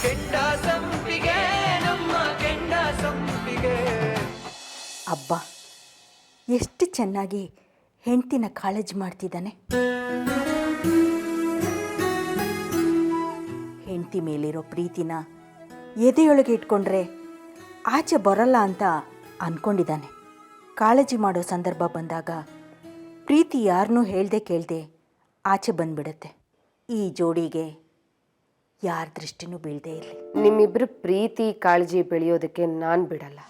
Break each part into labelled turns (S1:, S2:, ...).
S1: ಕೆಂಡ ಸಂಪಿಗೆ ನಮ್ಮ ಕೆಂಡ ಸಂಪಿಗೆ.
S2: ಅಬ್ಬ ಎಷ್ಟು ಚೆನ್ನಾಗಿ ಹೆಂಡ್ತಿನ ಕಾಳಜಿ ಮಾಡ್ತಿದ್ದಾನೆ. ಹೆಂಡ್ತಿ ಮೇಲಿರೋ ಪ್ರೀತಿನ ಎದೆಯೊಳಗೆ ಇಟ್ಕೊಂಡ್ರೆ ಆಚೆ ಬರಲ್ಲ ಅಂತ ಅಂದ್ಕೊಂಡಿದ್ದಾನೆ. ಕಾಳಜಿ ಮಾಡೋ ಸಂದರ್ಭ ಬಂದಾಗ ಪ್ರೀತಿ ಯಾರನ್ನೂ ಹೇಳ್ದೆ ಕೇಳದೆ ಆಚೆ ಬಂದ್ಬಿಡುತ್ತೆ. ಈ ಜೋಡಿಗೆ ಯಾರ ದೃಷ್ಟಿನೂ ಬೀಳದೇ ಇರಲಿ.
S3: ನಿಮ್ಮಿಬ್ಬರು ಪ್ರೀತಿ ಕಾಳಜಿ ಬೆಳೆಯೋದಕ್ಕೆ ನಾನು ಬಿಡಲ್ಲ.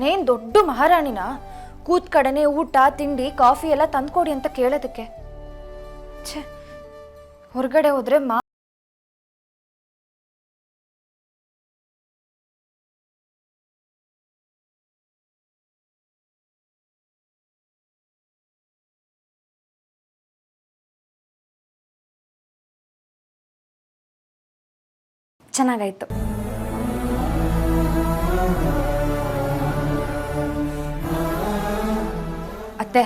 S4: ನಾನೇನು ದೊಡ್ಡ ಮಹಾರಾಣಿನ ಕೂತ್ ಕಡೆನೆ ಊಟ ತಿಂಡಿ ಕಾಫಿ ಎಲ್ಲ ತಂದ್ಕೊಡಿ ಅಂತ ಕೇಳೋದಕ್ಕೆ. ಛೇ, ಹೊರಗಡೆ ಹೋದ್ರೆ ಚೆನ್ನಾಗಾಯ್ತು. ಅತ್ತೆ,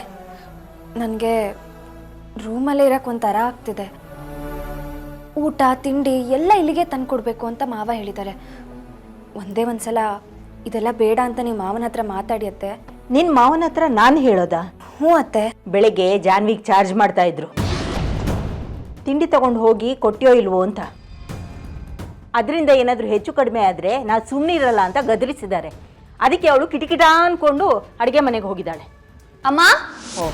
S4: ನನಗೆ ರೂಮಲ್ಲೇ ಇರೋಕೆ ಒಂಥರ ಆಗ್ತಿದೆ. ಊಟ ತಿಂಡಿ ಎಲ್ಲ ಇಲ್ಲಿಗೆ ತಂದ್ಕೊಡ್ಬೇಕು ಅಂತ ಮಾವ ಹೇಳಿದ್ದಾರೆ. ಒಂದೇ ಒಂದ್ಸಲ ಇದೆಲ್ಲ ಬೇಡ ಅಂತ ನಿಮ್ಮ ಮಾವನ ಹತ್ರ ಮಾತಾಡಿ ಅತ್ತೆ.
S2: ನಿನ್ನ ಮಾವನ ಹತ್ರ ನಾನು ಹೇಳೋದಾ?
S4: ಹ್ಞೂ ಅತ್ತೆ.
S2: ಬೆಳಗ್ಗೆ ಜಾನ್ವಿಗೆ ಚಾರ್ಜ್ ಮಾಡ್ತಾ ಇದ್ರು, ತಿಂಡಿ ತಗೊಂಡು ಹೋಗಿ ಕೊಟ್ಟಿಯೋ ಇಲ್ವೋ ಅಂತ. ಅದರಿಂದ ಏನಾದರೂ ಹೆಚ್ಚು ಕಡಿಮೆ ಆದರೆ ನಾವು ಸುಮ್ಮನೆ ಇರಲ್ಲ ಅಂತ ಗದರಿಸಿದ್ದಾರೆ. ಅದಕ್ಕೆ ಅವಳು ಕಿಟಕಿಟ ಅಂದ್ಕೊಂಡು ಅಡುಗೆ ಮನೆಗೆ ಹೋಗಿದ್ದಾಳೆ.
S4: ಅಮ್ಮ,
S2: ಓ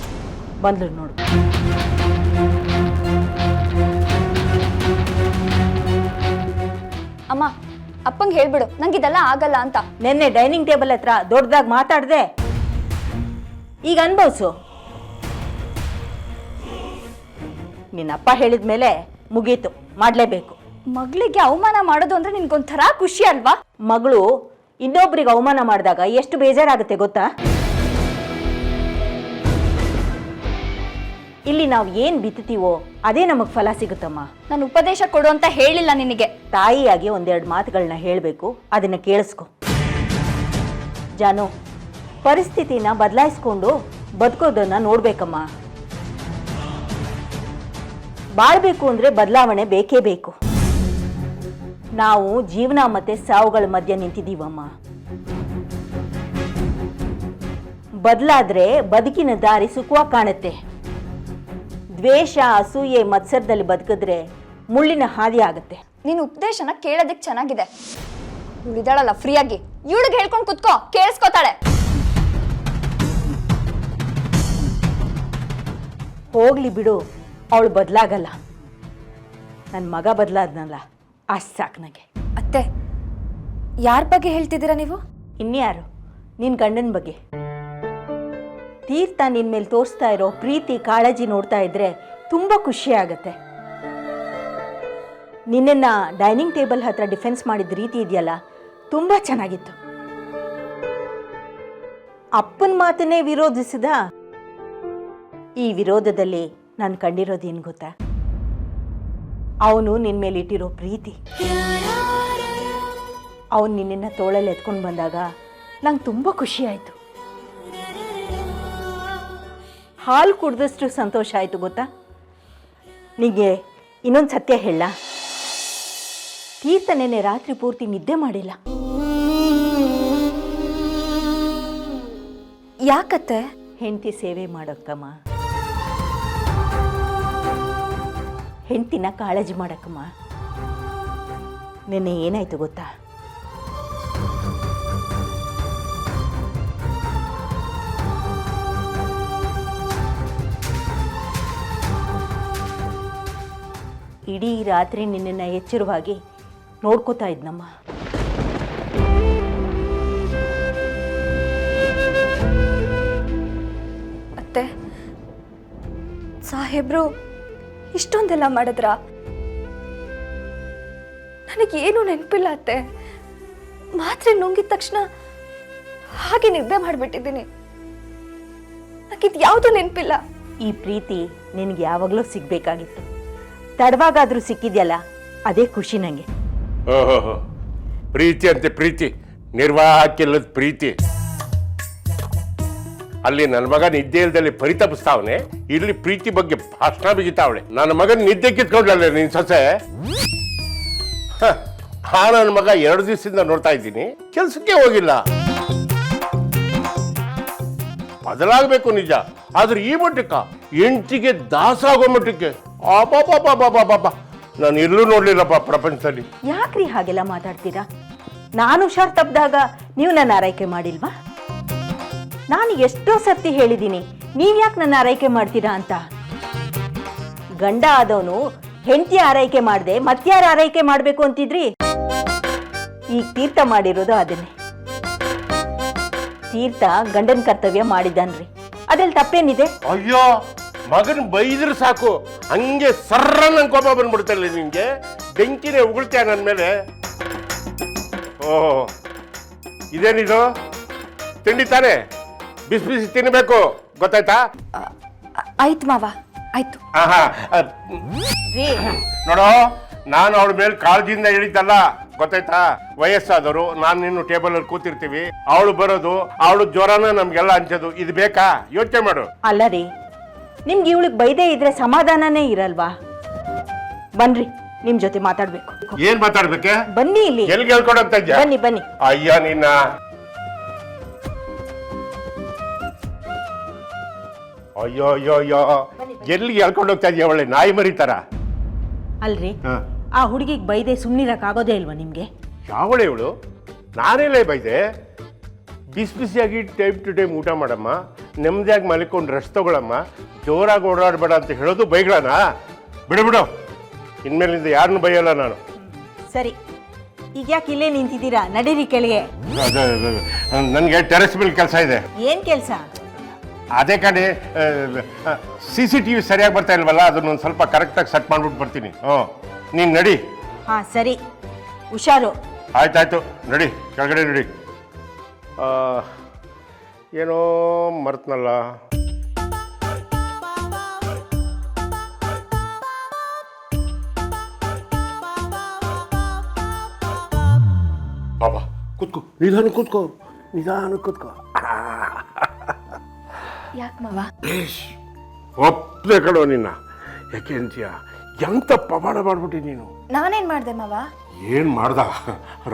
S2: ಬಂದ್ಲು ನೋಡು.
S4: ಅಮ್ಮ, ಅಪ್ಪಂಗೆ ಹೇಳ್ಬಿಡು ನಂಗಿದೆಲ್ಲ ಆಗಲ್ಲ ಅಂತ.
S2: ನಿನ್ನೆ ಡೈನಿಂಗ್ ಟೇಬಲ್ ಹತ್ರ ದೊಡ್ಡದಾಗಿ ಮಾತಾಡ್ದೆ, ಈಗ ಅನ್ಭವ್ಸು. ನಿನ್ನಪ್ಪ ಹೇಳಿದ ಮೇಲೆ ಮುಗೀತು, ಮಾಡಲೇಬೇಕು.
S4: ಮಗಳಿಗೆ ಅವಮಾನ ಮಾಡೋದು ಅಂದ್ರೆ ನಿನ್ಗೊಂಥರ ಖುಷಿ ಅಲ್ವಾ?
S2: ಮಗಳು ಇನ್ನೊಬ್ರಿಗೆ ಅವಮಾನ ಮಾಡಿದಾಗ ಎಷ್ಟು ಬೇಜಾರಾಗುತ್ತೆ ಗೊತ್ತಾ? ಇಲ್ಲಿ ನಾವು ಏನು ಬಿತ್ತೀವೋ ಅದೇ ನಮಗೆ ಫಲ ಸಿಗುತ್ತಮ್ಮ.
S4: ನಾನು ಉಪದೇಶ ಕೊಡು ಅಂತ ಹೇಳಿಲ್ಲ ನಿನಗೆ.
S2: ತಾಯಿಯಾಗಿ ಒಂದೆರಡು ಮಾತುಗಳನ್ನ ಹೇಳಬೇಕು, ಅದನ್ನ ಕೇಳಿಸ್ಕೊ. ಜಾನು, ಪರಿಸ್ಥಿತಿನ ಬದಲಾಯಿಸ್ಕೊಂಡು ಬದುಕೋದನ್ನ ನೋಡ್ಬೇಕಮ್ಮ. ಬಾಳ್ಬೇಕು ಅಂದ್ರೆ ಬದಲಾವಣೆ ಬೇಕೇ ಬೇಕು. ನಾವು ಜೀವನ ಮತ್ತೆ ಸಾವುಗಳ ಮಧ್ಯೆ ನಿಂತಿದ್ದೀವಮ್ಮ. ಬದಲಾದ್ರೆ ಬದುಕಿನ ದಾರಿ ಸುಖವಾಗಿ ಕಾಣುತ್ತೆ. ದ್ವೇಷ, ಅಸೂಯೆ, ಮತ್ಸರದಲ್ಲಿ ಬದುಕಿದ್ರೆ ಮುಳ್ಳಿನ ಹಾದಿ ಆಗುತ್ತೆ.
S4: ನೀನು ಉಪದೇಶನ ಕೇಳೋದಕ್ಕೆ ಚೆನ್ನಾಗಿದೆ. ಉಳಿದಾಳಲ್ಲ ಫ್ರೀಯಾಗಿ, ಇವಳಿಗೆ ಹೇಳ್ಕೊಂಡು ಕುತ್ಕೋ, ಕೇಳಿಸ್ಕೋತಾಳೆ.
S2: ಹೋಗ್ಲಿ ಬಿಡು, ಅವಳು ಬದಲಾಗಲ್ಲ. ನನ್ನ ಮಗ ಬದಲಾದ್ನಲ್ಲ, ಅಷ್ಟು ಸಾಕು ನನಗೆ.
S4: ಅತ್ತೆ, ಯಾರ ಬಗ್ಗೆ ಹೇಳ್ತಿದ್ದೀರಾ ನೀವು?
S2: ಇನ್ಯಾರು? ನಿನ್ನ ಗಂಡನ ಬಗ್ಗೆ. ತೀರ್ಥ ನಿನ್ನ ಮೇಲೆ ತೋರಿಸ್ತಾ ಇರೋ ಪ್ರೀತಿ ಕಾಳಜಿ ನೋಡ್ತಾ ಇದ್ರೆ ತುಂಬ ಖುಷಿ ಆಗುತ್ತೆ. ನಿನ್ನನ್ನು ಡೈನಿಂಗ್ ಟೇಬಲ್ ಹತ್ರ ಡಿಫೆನ್ಸ್ ಮಾಡಿದ ರೀತಿ ಇದೆಯಲ್ಲ, ತುಂಬ ಚೆನ್ನಾಗಿತ್ತು. ಅಪ್ಪನ ಮಾತನ್ನೇ ವಿರೋಧಿಸಿದ. ಈ ವಿರೋಧದಲ್ಲಿ ನಾನು ಕಂಡಿರೋದೇನು ಗೊತ್ತಾ? ಅವನು ನಿನ್ನ ಮೇಲೆ ಇಟ್ಟಿರೋ ಪ್ರೀತಿ. ಅವನು ನಿನ್ನನ್ನು ತೋಳಲ್ಲಿ ಎತ್ಕೊಂಡು ಬಂದಾಗ ನಂಗೆ ತುಂಬ ಖುಷಿ ಆಯಿತು. ಹಾಲು ಕುಡಿದಷ್ಟು ಸಂತೋಷ ಆಯಿತು ಗೊತ್ತಾ? ನಿಮಗೆ ಇನ್ನೊಂದು ಸತ್ಯ ಹೇಳ. ತೀರ್ಥ ನೆನ್ನೆ ರಾತ್ರಿ ಪೂರ್ತಿ ನಿದ್ದೆ ಮಾಡಿಲ್ಲ.
S4: ಯಾಕತ್ತೆ?
S2: ಹೆಂಡತಿ ಸೇವೆ ಮಾಡೋಕ್ಕಮ್ಮ, ಹೆಂಡತಿನ ಕಾಳಜಿ ಮಾಡಕ್ಕಮ್ಮ. ನಿನ್ನೆ ಏನಾಯ್ತು ಗೊತ್ತಾ? ಇಡೀ ರಾತ್ರಿ ನಿನ್ನನ್ನು ಎಚ್ಚರವಾಗಿ ನೋಡ್ಕೋತಾ ಇದ್ನಮ್ಮ.
S4: ಅತ್ತೆ, ಸಾಹೇಬ್ರು ಇಷ್ಟೊಂದೆಲ್ಲ ಮಾಡಿದ್ರ? ನನಗೇನು ನೆನಪಿಲ್ಲ ಅತ್ತೆ. ಮಾತ್ರೆ ನುಂಗಿದ ತಕ್ಷಣ ಹಾಗೆ ನಿದ್ದೆ ಮಾಡಿಬಿಟ್ಟಿದ್ದೀನಿ. ನನಗಿದು ಯಾವುದೂ ನೆನಪಿಲ್ಲ.
S2: ಈ ಪ್ರೀತಿ ನಿನಗೆ ಯಾವಾಗಲೂ ಸಿಗಬೇಕಾಗಿತ್ತು. ತಡವಾಗಾದರೂ ಸಿಕ್ಕಿದ್ಯಲ್ಲ, ಅದೇ ಖುಷಿ ನನಗೆ.
S5: ಓಹೋ, ಪ್ರೀತಿ ಅಂತೆ ಪ್ರೀತಿ, ನಿರ್ವಾಹಕ್ಕಿಲ್ಲದ ಪ್ರೀತಿ. ಅಲ್ಲಿ ನನ್ನ ಮಗ ನಿದ್ದೆ ಇಲ್ದಲ್ಲಿ ಪರಿತಪಿಸ್ತಾವನೆ, ಇಲ್ಲಿ ಪ್ರೀತಿ ಬಗ್ಗೆ ಭಾಷಣ ಬಿಗಿತಾವಳೆ. ನನ್ನ ಮಗನ ನಿದ್ದೆ ಕಿತ್ಕೊಂಡ್ಲಲ್ಲ ನಿನ್ ಸೊಸೆ. ನನ್ನ ಮಗ 2 ದಿವಸದಿಂದ ನೋಡ್ತಾ ಇದ್ದೀನಿ, ಕೆಲ್ಸಕ್ಕೆ ಹೋಗಿಲ್ಲ. ಬದಲಾಗಬೇಕು ನಿಜ, ಆದ್ರೆ ಈ ಮಟ್ಟಕ್ಕ ಎಂಟಿಗೆ ದಾಸ ಆಗೋ ಮಟ್ಟಕ್ಕೆ ಅಬ್ಬಬ್ಬಬ್ಬಬ್ಬಬ್ಬ ನಾನು ಎಲ್ಲೂ ನೋಡ್ಲಿಲ್ಲಪ್ಪ ಪ್ರಪಂಚದಲ್ಲಿ.
S2: ಯಾಕ್ರಿ ಹಾಗೆಲ್ಲ ಮಾತಾಡ್ತೀರಾ? ನಾನು ಹುಷಾರ್ ತಪ್ಪಿದಾಗ ನೀವು ನನ್ನ ಆರೈಕೆ ಮಾಡಿಲ್ವಾ? ನಾನು ಎಷ್ಟೋ ಸರ್ತಿ ಹೇಳಿದ್ದೀನಿ, ನೀವ್ಯಾಕೆ ನನ್ನ ಆರೈಕೆ ಮಾಡ್ತೀರಾ ಅಂತ. ಗಂಡ ಆದವನು ಹೆಂಡತಿ ಆರೈಕೆ ಮಾಡದೆ ಮತ್ಯಾರ ಆರೈಕೆ ಮಾಡಬೇಕು ಅಂತಿದ್ರಿ? ಈಗ ತೀರ್ಥ ಮಾಡಿರೋದು ಅದನ್ನೇ. ತೀರ್ಥ ಗಂಡನ ಕರ್ತವ್ಯ ಮಾಡಿದ್ದಾನ್ರಿ, ಅದ್ರಲ್ಲಿ ತಪ್ಪೇನಿದೆ?
S5: ಅಯ್ಯೋ, ಮಗನ್ ಬೈದ್ರೆ ಸಾಕು ಹಂಗೆ ಸರ್ರ ನನ್ ಕೋಪ ಬಂದ್ಬಿಡ್ತಲ್ಲ ನಿನ್ಗೆ. ಬೆಂಕಿನೇ ಉಗುಳ್ತೀಯ ನನ್ನ ಮೇಲೆ. ಓಹೋ, ಇದೇನಿದು ತಿಂಡಿ ತಾನೆ? ಬಿಸಿ ಬಿಸಿ ತಿನ್ಬೇಕು, ಗೊತ್ತಾಯ್ತಾ?
S4: ಆಯ್ತು ಮಾವ, ಆಯ್ತು.
S5: ಆಹಾ, ನೋಡೋ, ನಾನು ಅವಳ ಮೇಲೆ ಕಾಳಜಿಯಿಂದ ಹೇಳಿದ್ದಲ್ಲ, ಗೊತ್ತಾಯ್ತಾ? ವಯಸ್ಸಾದವರು, ನಾನು ನಿನ್ನ ಟೇಬಲ್ ಅಲ್ಲಿ ಕೂತಿರ್ತೀವಿ, ಅವಳು ಬರೋದು, ಅವಳು ಜ್ವರನ ನಮ್ಗೆಲ್ಲ ಹಂಚೋದು, ಇದು ಬೇಕಾ? ಯೋಚನೆ ಮಾಡು.
S2: ಅಲ್ಲ ರೀ, ನಿಮ್ಗೆ ಇವಳಿಗೆ ಬೈದೇ ಇದ್ರೆ ಸಮಾಧಾನನೇ ಇರಲ್ವಾ? ಬನ್ರಿ, ನಿಮ್ ಜೊತೆ ಮಾತಾಡ್ಬೇಕು.
S5: ಏನ್ ಮಾತಾಡ್ಬೇಕೆ?
S2: ಬನ್ನಿ ಇಲ್ಲಿ.
S5: ಎಲ್ಲಿಗೆ ಹೇಳ್ಕೊಡಂತ ಇದ್ಯಾ?
S2: ಬನ್ನಿ ಬನ್ನಿ.
S5: ಅಯ್ಯ ನಿನ್ನ, ಅಯ್ಯೋ ಅಯ್ಯೋ ಅಯ್ಯೋ, ಎಲ್ಲಿಗೆ ಹೇಳ್ಕೊಂಡು ಹೋಗ್ತಾ ಇದೀಯ? ಒಳ್ಳೆ ನಾಯಿ ಮರಿತಾರ.
S2: ಅಲ್ರಿ, ಆ ಹುಡುಗಿಗೆ ಬೈದೆ ಸುಮ್ನಿರಕ್ ಆಗೋದೇ ಇಲ್ವಾ ನಿಮ್ಗೆ?
S5: ಯಾವಳೆ ಇವಳು? ನಾನೇಲೇ ಬೈದೆ? ಬಿಸಿ ಬಿಸಿಯಾಗಿ ಟೈಮ್ ಟು ಟೈಮ್ ಊಟ ಮಾಡಮ್ಮ, ನೆಮ್ಮದಿಯಾಗಿ ಮಲ್ಕೊಂಡು ರೆಸ್ಟ್ ತಗೊಳಮ್ಮ, ಜೋರಾಗಿ ಓಡಾಡಬೇಡ ಅಂತ ಹೇಳೋದು ಬೈಗಳನ? ಬಿಡು ಬಿಡು, ಇನ್ಮೇಲಿಂದ ಯಾರನ್ನು ಬೈಯಲ್ಲ ನಾನು.
S2: ಸರಿ, ಈಗ ಯಾಕೆ ಇಲ್ಲೇ ನಿಂತಿದ್ದೀರಾ? ನಡೀರಿ ಕೆಳಗೆ.
S5: ನನಗೆ ಟೆರೆಸ್ ಮೇಲೆ ಕೆಲಸ ಇದೆ.
S2: ಏನ್ ಕೆಲ್ಸ?
S5: ಅದೇ ಕಡೆ CCTV ಸರಿಯಾಗಿ ಬರ್ತಾ ಇಲ್ವಲ್ಲ, ಅದನ್ನೊಂದು ಸ್ವಲ್ಪ ಕರೆಕ್ಟಾಗಿ ಸೆಟ್ ಮಾಡ್ಬಿಟ್ಟು ಬರ್ತೀನಿ. ನೀನು ನಡಿ.
S2: ಹಾ ಸರಿ, ಹುಷಾರು.
S5: ಆಯ್ತಾಯ್ತು, ನಡಿ, ಕೆಳಗಡೆ ನಡಿ. ಏನೋ ಮರ್ತನಲ್ಲ. ಬಾಬಾ ಕೂತ್ಕೋ, ನಿಧಾನ ಕೂತ್ಕೋ, ನಿಧಾನ ಕೂತ್ಕೋ.
S4: ಯಾಕೆ ಮಾವ?
S5: ಒಪ್ಪದೆ ಕಡೋ ನಿನ್ನ. ಯಾಕೆ ಅಂತೀಯ? ಎಂತ ಪವಾಡ ಮಾಡ್ಬಿಟ್ಟಿ ನೀನು.
S4: ನಾನೇನ್ ಮಾಡ್ದೆ ಮಾವ?
S5: ಏನ್ ಮಾಡ್ದ?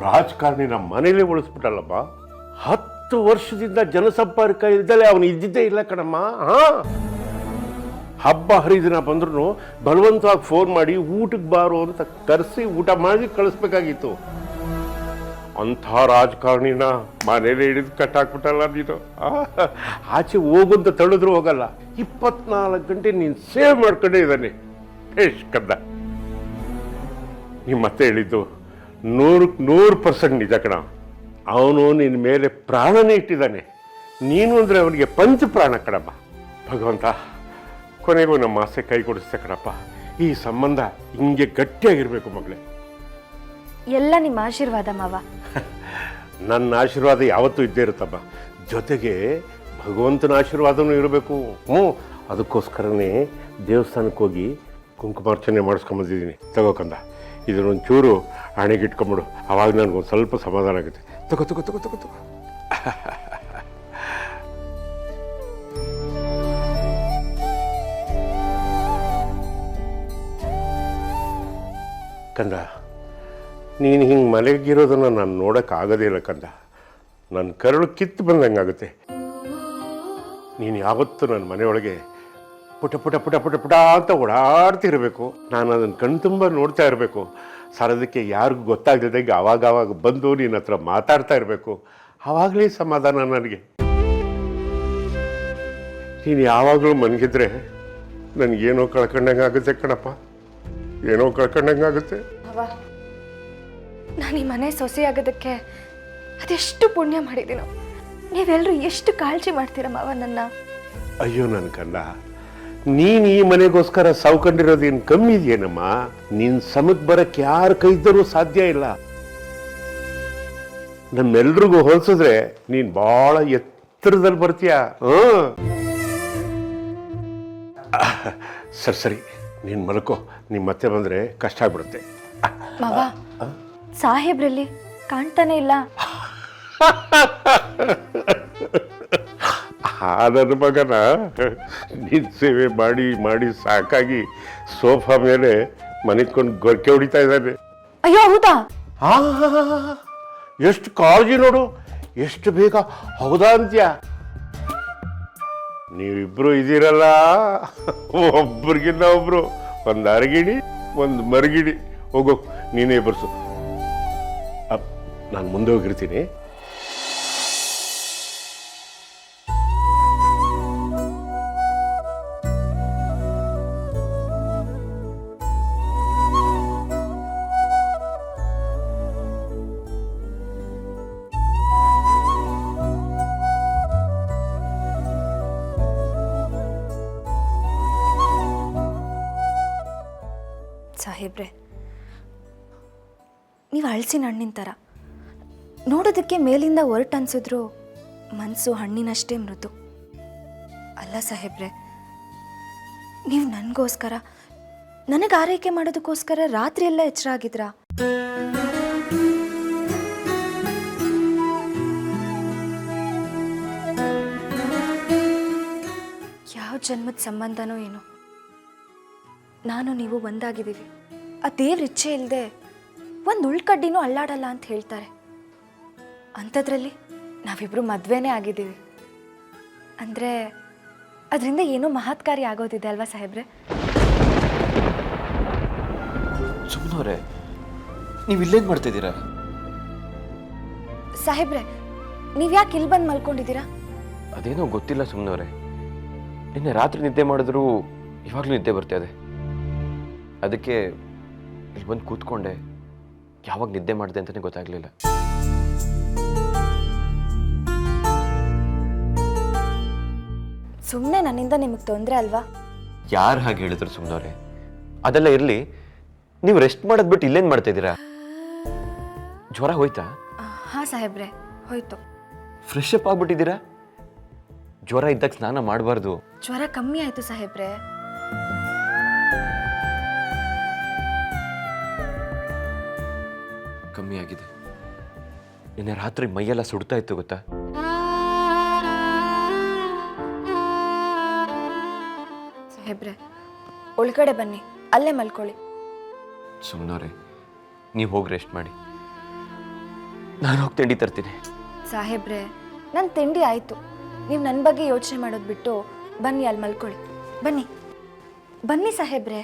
S5: ರಾಜಕಾರಣಿ ನಮ್ಮ ಮನೇಲಿ ಉಳಿಸ್ಬಿಟ್ಟಲ್ಲಪ್ಪ. 10 ವರ್ಷದಿಂದ ಜನಸಂಪರ್ಕ ಇಲ್ದಲೆ ಅವನು ಇದ್ದಿದ್ದೇ ಇಲ್ಲ ಕಣಮ್ಮ. ಹಬ್ಬ ಹರಿದಿನ ಬಂದ್ರು ಬಲವಂತವಾಗಿ ಫೋನ್ ಮಾಡಿ ಊಟಕ್ಕೆ ಬಾರೋ ಅಂತ ಕರೆಸಿ ಊಟ ಮಾಡಿ ಕಳಿಸ್ಬೇಕಾಗಿತ್ತು. ಅಂಥ ರಾಜಕಾರಣಿನ ಮನೇಲಿ ಹಿಡಿದು ಕಟ್ಟಾಕ್ಬಿಟ್ಟಲ್ಲ ನೀನು. ಆಚೆ ಹೋಗುಂತ ತಳಿದ್ರು ಹೋಗಲ್ಲ. 24 ಗಂಟೆ ನೀನು ಸೇವ್ ಮಾಡ್ಕೊಂಡೇ ಇದ್ದಾನೆ. ಕದ್ದ. ನಿಮ್ಮ ಮತ್ತೆ ಹೇಳಿದ್ದು 100% ನಿಜ ಕಣ. ಅವನು ನಿನ್ನ ಮೇಲೆ ಪ್ರಾಣನೇ ಇಟ್ಟಿದ್ದಾನೆ. ನೀನು ಅಂದರೆ ಅವನಿಗೆ ಪಂಚ ಪ್ರಾಣ ಕಣಪ್ಪ. ಭಗವಂತ ಕೊನೆಗೂ ನಮ್ಮ ಆಸೆ ಕೈ ಕೊಡಿಸ್ತೆ ಕಣಪ್ಪ. ಈ ಸಂಬಂಧ ಹಿಂಗೆ ಗಟ್ಟಿಯಾಗಿರ್ಬೇಕು ಮಗಳೇ.
S4: ಎಲ್ಲ ನಿಮ್ಮ ಆಶೀರ್ವಾದ ಮಾವ.
S5: ನನ್ನ ಆಶೀರ್ವಾದ ಯಾವತ್ತೂ ಇದ್ದೇ ಇರುತ್ತಮ್ಮ. ಜೊತೆಗೆ ಭಗವಂತನ ಆಶೀರ್ವಾದನೂ ಇರಬೇಕು. ಅದಕ್ಕೋಸ್ಕರನೇ ದೇವಸ್ಥಾನಕ್ಕೆ ಹೋಗಿ ಕುಂಕುಮಾರ್ಚನೆ ಮಾಡಿಸ್ಕೊಂಬಂದಿದ್ದೀನಿ. ತಗೋಕಂದ, ಇದನ್ನೊಂಚೂರು ಹಣೆಗಿಟ್ಕೊಂಬಿಡು, ಅವಾಗ ನನಗೊಂದು ಸ್ವಲ್ಪ ಸಮಾಧಾನ ಆಗುತ್ತೆ. ತಗೋ ತಗೋ ತಗೋ ತಗೋ ತಗೋ. ಕಂದ, ನೀನು ಹಿಂಗೆ ಮಲಗಿರೋದನ್ನು ನಾನು ನೋಡೋಕ್ಕಾಗೋದೇ ಇಲ್ಲ ಕಂದ. ನನ್ನ ಕರುಳು ಕಿತ್ತು ಬಂದಂಗಾಗುತ್ತೆ. ನೀನು ಯಾವತ್ತೂ ನನ್ನ ಮನೆಯೊಳಗೆ ಪುಟ ಪುಟ ಪುಟ ಪುಟ ಪುಟ ಅಂತ ಓಡಾಡ್ತಿರ್ಬೇಕು. ನಾನು ಅದನ್ನು ಕಣ್ತುಂಬ ನೋಡ್ತಾ ಇರಬೇಕು. ಸರದಕ್ಕೆ ಯಾರಿಗೂ ಗೊತ್ತಾಗದಿದ್ದಾಗ ಆವಾಗ ಬಂದು ನಿನ್ನ ಹತ್ರ ಮಾತಾಡ್ತಾ ಇರಬೇಕು. ಆವಾಗಲೇ ಸಮಾಧಾನ ನನಗೆ. ನೀನು ಯಾವಾಗಲೂ ಮನಗಿದ್ರೆ ನನಗೇನೋ ಕಳ್ಕೊಂಡಂಗೆ ಆಗುತ್ತೆ ಕಣಪ್ಪ, ಏನೋ ಕಳ್ಕೊಂಡಂಗೆ ಆಗುತ್ತೆ.
S4: ನಾನು ಈ ಮನೆ ಸೊಸೆ ಆಗೋದಕ್ಕೆ ಅದೆಷ್ಟು ಪುಣ್ಯ ಮಾಡಿದ್ದೀನೋ. ನೀವೆಲ್ಲರೂ ಎಷ್ಟು ಕಾಳಜಿ ಮಾಡ್ತೀರ ಮಾವ ನನ್ನ.
S5: ಅಯ್ಯೋ ನನ್ನ ಕಂದ, ನೀನು ಈ ಮನೆಗೋಸ್ಕರ ಸಾವ್ಕೊಂಡಿರೋದೇನು ಕಮ್ಮಿ ಇದೆಯೇನಮ್ಮ? ನಿನ್ನ ಸಮಕ್ಕೆ ಬರಕ್ಕೆ ಯಾರ ಕೈ ಇದ್ದರೂ ಸಾಧ್ಯ ಇಲ್ಲ. ನಮ್ಮೆಲ್ರಿಗೂ ಹೋಲಿಸಿದ್ರೆ ನೀನು ಭಾಳ ಎತ್ತರದಲ್ಲಿ ಬರ್ತೀಯ. ಸರಿ ಸರಿ, ನೀನು ಮಲ್ಕೋ. ನಿಮ್ಮ ಮತ್ತೆ ಬಂದರೆ ಕಷ್ಟ ಆಗ್ಬಿಡುತ್ತೆ.
S4: ಮಾವ ಸಾಹೇಬ್ರಲ್ಲಿ ಕಾಣ್ತಾನೆ ಇಲ್ಲ.
S5: ನನ್ನ ಮಗನ ನಿನ್ನ ಸೇವೆ ಮಾಡಿ ಮಾಡಿ ಸಾಕಾಗಿ ಸೋಫಾ ಮೇಲೆ ಮನಿಕೊಂಡು ಗೊರಕೆ ಹೊಡಿತಾ ಇದ್ದಾನೆ.
S4: ಅಯ್ಯೋ ಹೌದಾ?
S5: ಎಷ್ಟು ಕಾಳಜಿ ನೋಡು, ಎಷ್ಟು ಬೇಗ ಹೌದಾ ಅಂತ್ಯ. ನೀವಿಬ್ರು ಇದ್ದೀರಲ್ಲ, ಒಬ್ರಿಗಿನ್ನ ಒಬ್ರು, ಒಂದು ಅರಗಿಣಿ ಒಂದು ಮರಗಿಣಿ. ಹೋಗೋ, ನೀನೇ ಬರ್ಸು. ನಾನು ಮುಂದೆ ಹೋಗಿರ್ತೀನಿ.
S4: ಸಾಹೇಬ್ರೆ, ನೀವು ಹಳಸಿನ ಹಣ್ಣಿನ ಥರ. ನೋಡೋದಕ್ಕೆ ಮೇಲಿಂದ ಒರಟು ಅನ್ಸಿದ್ರು ಮನಸ್ಸು ಹಣ್ಣಿನಷ್ಟೇ ಮೃದು. ಅಲ್ಲ ಸಾಹೇಬ್ರೆ, ನೀವು ನನಗೋಸ್ಕರ, ನನಗೆ ಆರೈಕೆ ಮಾಡೋದಕ್ಕೋಸ್ಕರ ರಾತ್ರಿ ಎಲ್ಲ ಎಚ್ಚರ ಆಗಿದ್ರಾ? ಯಾವ ಜನ್ಮದ ಸಂಬಂಧನೋ ಏನೋ, ನಾನು ನೀವು ಒಂದಾಗಿದ್ದೀವಿ. ಆ ದೇವ್ರ ಇಚ್ಛೆ ಇಲ್ಲದೆ ಒಂದು ಉಳ್ಕಡ್ಡಿನೂ ಅಲ್ಲಾಡಲ್ಲ ಅಂತ ಹೇಳ್ತಾರೆ. ಅಂಥದ್ರಲ್ಲಿ ನಾವಿಬ್ರು ಮದುವೆನೇ ಆಗಿದ್ದೀವಿ ಅಂದರೆ ಅದರಿಂದ ಏನೋ ಮಹತ್ಕಾರಿ ಆಗೋದಿದೆ ಅಲ್ವಾ ಸಾಹೇಬ್ರೆ?
S6: ಸುಮ್ಮನವ್ರೆ, ನೀವು ಇಲ್ಲೇನು ಮಾಡ್ತಿದ್ದೀರಾ?
S4: ಸಾಹೇಬ್ರೆ, ನೀವು ಯಾಕೆ ಇಲ್ಲಿ ಬಂದು ಮಲ್ಕೊಂಡಿದ್ದೀರಾ?
S6: ಅದೇನೋ ಗೊತ್ತಿಲ್ಲ ಸುಮ್ಮನವ್ರೆ. ನಿನ್ನೆ ರಾತ್ರಿ ನಿದ್ದೆ ಮಾಡಿದ್ರು ಇವಾಗಲೂ ನಿದ್ದೆ ಬರ್ತಾ ಇದೆ. ಅದಕ್ಕೆ ಇಲ್ಲಿ ಬಂದು ಕೂತ್ಕೊಂಡೆ. ಯಾವಾಗ ನಿದ್ದೆ ಮಾಡಿದೆ ಅಂತಲೇ ಗೊತ್ತಾಗಲಿಲ್ಲ.
S4: ಸುಮ್ಮನೆ ನನ್ನಿಂದ ನಿಮಗೆ ತೊಂದರೆ ಅಲ್ವಾ?
S6: ಯಾರು ಹಾಗೆ ಹೇಳಿದ್ರು ಸುಮ್ಮನವ್ರೆ? ಅದೆಲ್ಲ ಇರಲಿ, ನೀವು ರೆಸ್ಟ್ ಮಾಡೋದು ಬಿಟ್ಟು ಇಲ್ಲೇನು ಮಾಡ್ತಾ ಇದ್ದೀರಾ? ಜ್ವರ ಹೋಯ್ತಾ?
S4: ಹಾಂ ಸಾಹೇಬ್ರೆ, ಹೋಯ್ತು.
S6: ಫ್ರೆಶ್ ಅಪ್ ಆಗ್ಬಿಟ್ಟಿದ್ದೀರಾ? ಜ್ವರ ಇದ್ದಾಗ ಸ್ನಾನ ಮಾಡಬಾರ್ದು.
S4: ಜ್ವರ ಕಮ್ಮಿ ಆಯಿತು ಸಾಹೇಬ್ರೆ.
S6: ಕಮ್ಮಿ ಆಗಿದೆ. ನಿನ್ನೆ ರಾತ್ರಿ ಮೈಯೆಲ್ಲ ಸುಡ್ತಾ ಇತ್ತು ಗೊತ್ತಾ?
S4: ಸಾಹೇಬ್ರೆ, ಒಳಗಡೆ ಬನ್ನಿ, ಅಲ್ಲೇ ಮಲ್ಕೊಳ್ಳಿ.
S6: ಸುಮ್ಮನವ್ರೆ, ನೀವು ಹೋಗಿ ರೆಸ್ಟ್ ಮಾಡಿ. ನಾನು ಹೋಗಿ ತಿಂಡಿ ತರ್ತೀನಿ.
S4: ಸಾಹೇಬ್ರೆ, ನನ್ನ ತಿಂಡಿ ಆಯಿತು. ನೀವು ನನ್ನ ಬಗ್ಗೆ ಯೋಚನೆ ಮಾಡೋದು ಬಿಟ್ಟು ಬನ್ನಿ, ಅಲ್ಲಿ ಮಲ್ಕೊಳ್ಳಿ. ಬನ್ನಿ ಬನ್ನಿ ಸಾಹೇಬ್ರೆ.